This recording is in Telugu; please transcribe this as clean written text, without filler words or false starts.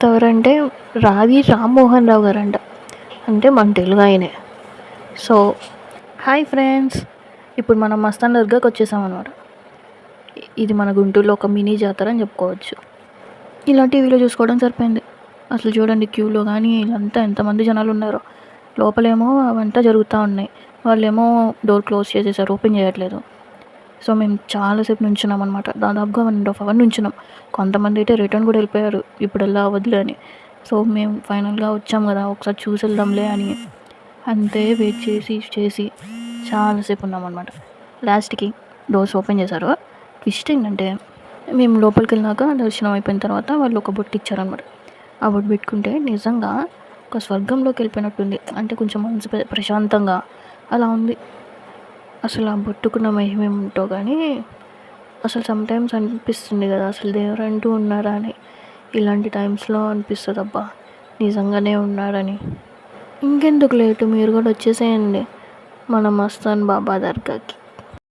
ఎవరంటే రావి రామ్మోహన్ రావు గారంట. అంటే మన తెలుగు ఆయనే. సో హాయ్ ఫ్రెండ్స్, ఇప్పుడు మనం మస్తాన్ దర్గాకి వచ్చేసామన్నమాట. ఇది మన గుంటూరులో ఒక మినీ జాతర అని చెప్పుకోవచ్చు. ఇలా టీవీలో చూసుకోవడం సరిపోయింది. అసలు చూడండి క్యూలో కానీ వీళ్ళంతా ఎంతమంది జనాలు ఉన్నారో. లోపలేమో అవంతా జరుగుతూ ఉన్నాయి, వాళ్ళేమో డోర్ క్లోజ్ చేసేసారు, ఓపెన్ చేయట్లేదు. సో మేము చాలాసేపు నుంచున్నాం అనమాట. దాదాపుగా 1.5 hour నుంచున్నాం. కొంతమంది అయితే రిటర్న్ కూడా వెళ్ళిపోయారు, ఇప్పుడల్లా వదిలే అని. సో మేము ఫైనల్గా వచ్చాం కదా, ఒకసారి చూసి వెళ్దాంలే అని అంతే వెయిట్ చేసి చాలాసేపు ఉన్నామన్నమాట. లాస్ట్కి డోర్స్ ఓపెన్ చేశారు. ట్విస్ట్ ఏంటంటే, మేము లోపలికి వెళ్ళినాక దర్శనం అయిపోయిన తర్వాత వాళ్ళు ఒక బొట్టు ఇచ్చారనమాట. ఆ బొట్టు పెట్టుకుంటే నిజంగా ఒక స్వర్గంలోకి వెళ్ళిపోయినట్టుంది. అంటే కొంచెం మనసు ప్రశాంతంగా అలా ఉంది. అసలు ఆ బొట్టుకున్న మహిమ ఏమిటో కానీ అసలు సమ్టైమ్స్ అనిపిస్తుంది కదా, అసలు దేవుడు అంటూ ఉన్నారా అని. ఇలాంటి టైమ్స్లో అనిపిస్తుంది, అబ్బా నిజంగానే ఉన్నారని. ఇంకెందుకు లేటు, మీరు కూడా వచ్చేసేయండి మన మస్తాన్ బాబా దర్గాకి.